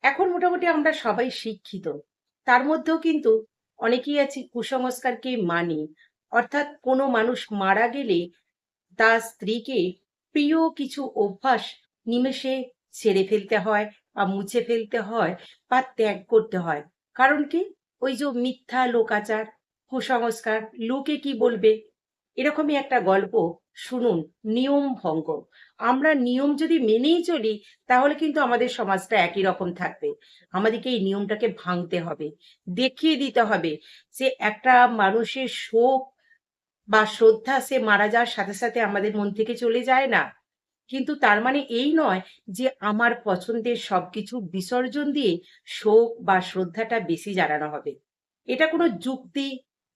এখন মোটামুটি আমরা সবাই শিক্ষিত। তার মধ্যেও কিন্তু অনেকেই আছি কুসংস্কারকে মানি। অর্থাৎ কোনো মানুষ মারা গেলে তার স্ত্রীকে প্রিয় কিছু অভ্যাস নিমেষে ছেড়ে ফেলতে হয় বা মুছে ফেলতে হয় বা ত্যাগ করতে হয়। কারণ কি? ওই যে মিথ্যা লোকাচার, কুসংস্কার, লোকে কি বলবে? এরকমই একটা গল্প শুনুন, নিয়ম ভঙ্গ। আমরা নিয়ম যদি মেনেই চলি তাহলে কিন্তু আমাদের সমাজটা একই রকম থাকবে। আমাদেরকে এই নিয়মটাকে ভাঙতে হবে। দেখিয়ে দিতে হবে যে একটা মানুষের শোক বা শ্রদ্ধা সে মারা যাওয়ার সাথে সাথে আমাদের মন থেকে চলে যায় না। কিন্তু তার মানে এই নয় যে আমার পছন্দের সবকিছু বিসর্জন দিয়ে শোক বা শ্রদ্ধাটা বেশি জানানো হবে। এটা কোনো যুক্তি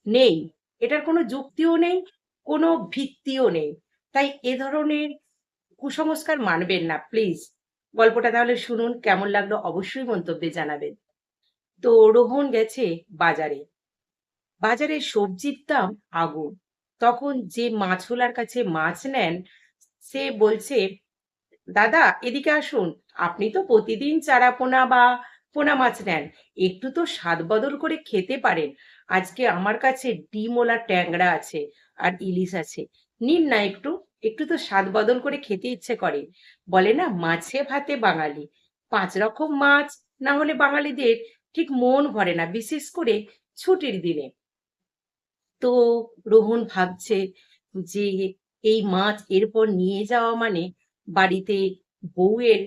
নেই। এটার কোনো যুক্তিও নেই, কোনো ভিত্তিও নেই। তাই এ ধরনের কুসংস্কার মানবেন না প্লিজ। গল্পটা তাহলে শুনুন, কেমন লাগলো অবশ্যই মন্তব্যে জানাবেন। তো রোহন গেছে বাজারে। বাজারে সবজির দাম আগুন। তখন যে মাছওয়ালার কাছে মাছ নেন, সে বলছে, দাদা এদিকে আসুন। আপনি তো প্রতিদিন চারা পোনা বা পোনা মাছ নেন, একটু তো স্বাদ বদল করে খেতে পারেন। আজকে আমার কাছে ডিমওয়ালা ট্যাংরা আছে আর ইলিশ আছে, নিন না একটু। একটু তো স্বাদ বদল করে খেতে ইচ্ছে করে। বলে না, মাছে ভাতে বাঙালি। 5 রকম মাছ না হলে বাঙালিদের ঠিক মন ভরে না, বিশেষ করে ছুটির দিনে। তো রোহন ভাবছে যে এই মাছ এরপর নিয়ে যাওয়া মানে বাড়িতে বউয়ের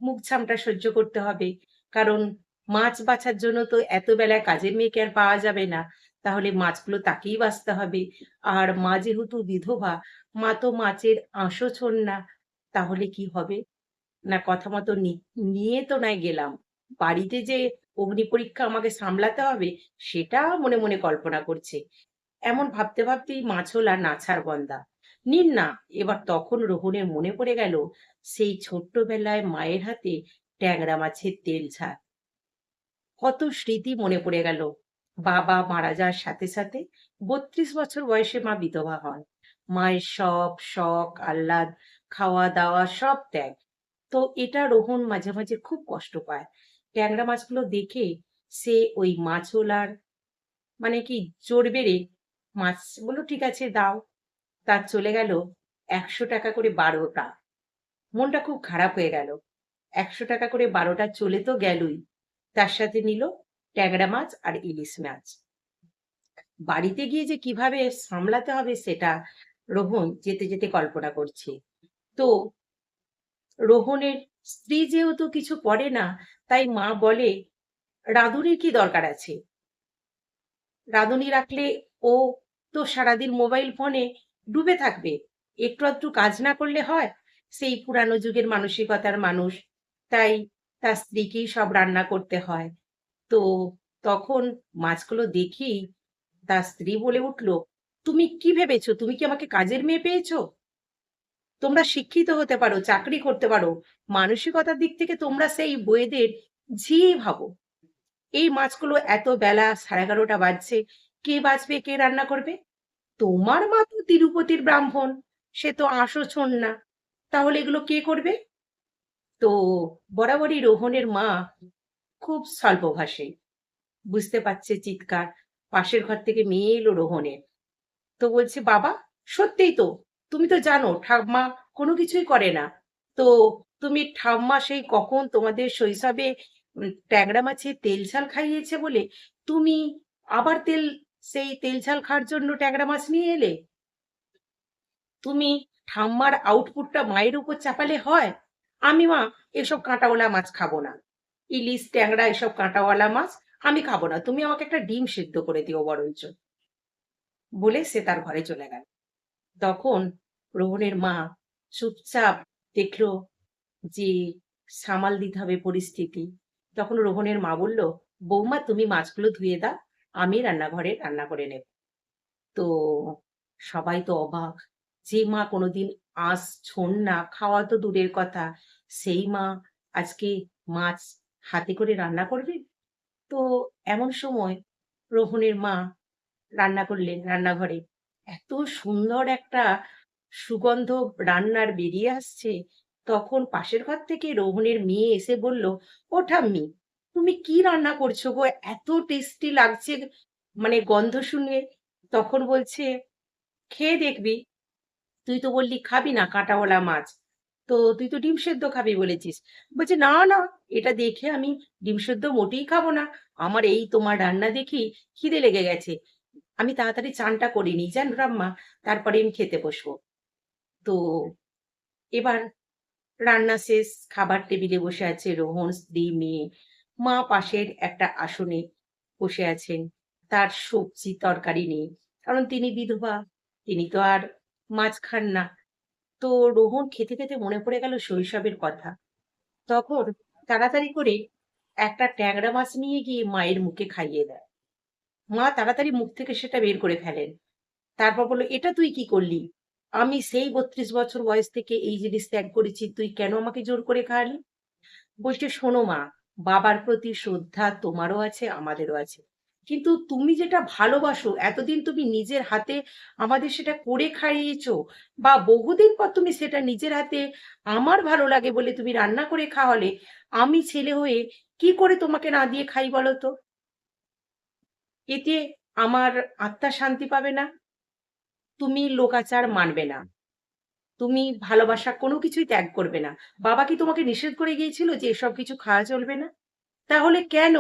মুখ ছামটা সহ্য করতে হবে। কারণ মাছ বাছার জন্য তো এত বেলায় কাজের মেয়েকে আর পাওয়া যাবে না। তাহলে মাছগুলো তাকেই বাছতে হবে। আর মা যেহেতু বিধবা, মা তো মাছের আঁশও ছোন না। তাহলে কি হবে? না কথা মতো নিয়ে তো নয় গেলাম, বাড়িতে যে অগ্নি পরীক্ষা আমাকে সামলাতে হবে সেটা মনে মনে কল্পনা করছে। এমন ভাবতে ভাবতেই মাছওয়ালা নাছাড়বন্দা। নিন না। এবার তখন রোহনের মনে পড়ে গেল সেই ছোট্টবেলায় মায়ের হাতে ট্যাংরা মাছের তেল ঝাল। কত স্মৃতি মনে পড়ে গেল। বাবা মারা যাওয়ার সাথে সাথে 32 বছর বয়সে মা বিধবা হন। মায়ের সব শখ আহ্লাদ, খাওয়া দাওয়া সব ত্যাগ। তো এটা রোহন মাঝে মাঝে খুব কষ্ট পায়। ট্যাংরা মাছগুলো দেখে সে ওই মাছওয়ালার মানে কি জোর বেড়ে মাছ বলল, ঠিক আছে দাও। তার চলে গেল 100 টাকা করে 12টা। মনটা খুব খারাপ হয়ে গেল। 100 টাকা করে 12টা চলে তো গেলই, তার সাথে নিল ট্যাংরা মাছ আর ইলিশ মাছ। বাড়িতে গিয়ে যে কিভাবে সামলাতে হবে সেটা রোহন যেতে যেতে কল্পনা করছে। তো রোহনের স্ত্রী যেহেতু কিছু করে না, তাই মা বলে, রাঁধুনির কি দরকার আছে? রাঁধুনি রাখলে ও তো সারাদিন মোবাইল ফোনে ডুবে থাকবে। একটু আধটু কাজ না করলে হয়? সেই পুরানো যুগের মানসিকতার মানুষ। তাই তার স্ত্রীকেই সব রান্না করতে হয়। তো তখন মাছগুলো দেখেই তার স্ত্রী বলে উঠল, তুমি কি ভেবেছো? তুমি কি আমাকে কাজের মেয়ে পেয়েছো? তোমরা শিক্ষিত হতে পারো, চাকরি করতে পারো, মানসিকতার দিক থেকে তোমরা সেই বউয়েদের ঝি ভাবো। এই মাছগুলো এত বেলা 11:30 বাজছে, কে বাঁচবে, কে রান্না করবে? তোমার মা তো তিরুপতির ব্রাহ্মণ, সে তো আঁশও ছোন না। তাহলে এগুলো কে করবে? তো বরাবরই রোহনের মা খুব স্বল্পভাষী, বুঝতে পারছে চিৎকার। পাশের ঘর থেকে মেয়ে এলো রোহনের। তো বলছে, বাবা সত্যিই তো, তুমি তো জানো ঠাম্মা কোনো কিছুই করে না। তো তুমি ঠাম্মা সেই কখন তোমাদের শৈশবে ট্যাংরা মাছের তেল ঝাল খাইয়েছে বলে তুমি আবার সেই তেল ঝাল খাওয়ার জন্য ট্যাংরা মাছ নিয়ে এলে? তুমি ঠাম্মার আউটপুটটা মায়ের উপর চাপালে হয়? আমি মা এসব কাঁটাওয়ালা মাছ খাবো না। ইলিশ ট্যাংরা এসব কাঁটাওয়ালা মাছ আমি খাবো না। তুমি আমাকে একটা ডিম সিদ্ধ করে দিও বরঞ্চ। বলে সে তার ঘরে চলে গেল। তখন রোহনের মা চুপচাপ দেখলো যে সামাল দিতে হবে পরিস্থিতি। তখন রোহনের মা বলল, বৌমা তুমি মাছগুলো ধুয়ে দাও, আমি রান্নাঘরে রান্না করে নেব। তো সবাই তো অবাক। যে মা কোনোদিন আঁশ ছোন না, খাওয়া তো দূরের কথা, সেই মা আজকে মাছ হাতে করে রান্না করবে? তো এমন সময় রোহনের মা রান্না করলেন রান্নাঘরে। এত সুন্দর একটা সুগন্ধ রান্নার বেরিয়ে আসছে। তখন পাশের ঘর থেকে রোহনের মেয়ে এসে বলল, ও ঠাম্মি, তুমি কি রান্না করছো গো, এত টেস্টি লাগছে, মানে গন্ধ শুনে। তখন বলছে, খেয়ে দেখবি, তুই তো বললি খাবি না কাঁটাওয়ালা মাছ, তো তুই তো ডিম সেদ্ধ খাবি বলেছিস। বলছে, না না, এটা দেখে আমি ডিম সেদ্ধ মোটেই খাবো না, আমার এই তোমার রান্না দেখি খিদে লেগে গেছে, আমি তাড়াতাড়ি চানটা করে নিই জান রাম্মা, তারপরে আমি খেতে বসবো। তো এবার রান্না শেষ, খাবার টেবিলে বসে আছে রোহন, স্ত্রী, মেয়ে। মা পাশের একটা আসনে বসে আছেন, তার সবজি তরকারি নেই, কারণ তিনি বিধবা, তিনি তো আর মাছ খান না। তো রোহন খেতে খেতে মনে পড়ে গেল শৈশবের কথা। তখন তাড়াতাড়ি করে একটা ট্যাংরা মাছ নিয়ে গিয়ে মায়ের মুখে খাইয়ে দেয়। মা তাড়াতাড়ি মুখ থেকে সেটা বের করে ফেলেন। তারপর বলল, এটা তুই কি করলি? আমি সেই ৩২ বছর বয়স থেকে এই জিনিস ত্যাগ করেছি, তুই কেন আমাকে জোর করে খাওয়ালি? বলছে, শোনো মা, বাবার প্রতি শ্রদ্ধা তোমারও আছে, আমাদেরও আছে, কিন্তু তুমি যেটা ভালোবাসো, এতদিন তুমি নিজের হাতে আমাদের সেটা করে খাইয়েছো, বা বহুদিন পর তুমি সেটা নিজের হাতে আমার ভালো লাগে বলে তুমি রান্না করে খাওয়ালে, আমি ছেলে হয়ে কি করে তোমাকে না দিয়ে খাই বলো তো? এতে আমার আত্মা শান্তি পাবে না? তুমি লোকাচার মানবে না, তুমি ভালোবাসা কোনো কিছুই ত্যাগ করবে না। বাবা কি তোমাকে নিষেধ করে গিয়েছিল যে এসব কিছু খাওয়া চলবে না? তাহলে কেন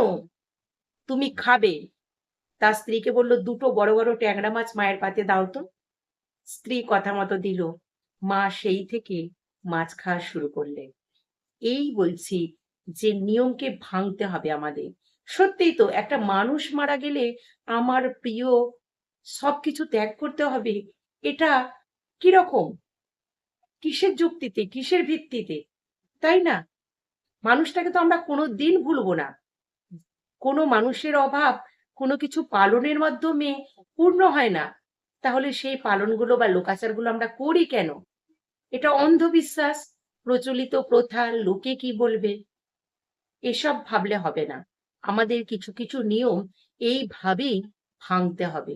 তুমি খাবে? তার স্ত্রীকে বলল, দুটো বড় বড় ট্যাংরা মাছ মায়ের পাতে দাও তো। স্ত্রী কথা মতো দিল। মা সেই থেকে মাছ খাওয়া শুরু করলেন। এই বলছি যে নিয়মকে ভাঙতে হবে আমাদের। সত্যিই তো, একটা মানুষ মারা গেলে আমার প্রিয় সবকিছু ত্যাগ করতে হবে, এটা কিরকম, কিসের যুক্তিতে, কিসের ভিত্তিতে, তাই না? মানুষটাকে তো আমরা কোনোদিন ভুলবো না। কোনো মানুষের অভাব কোনো কিছু পালনের মাধ্যমে পূর্ণ হয় না, তাহলে সেই পালনগুলো বা লোকাচারগুলো আমরা করি কেন? এটা অন্ধবিশ্বাস, প্রচলিত প্রথা, লোকে কি বলবে, এসব ভাবলে হবে না। আমাদের কিছু কিছু নিয়ম এইভাবেই ভাঙতে হবে।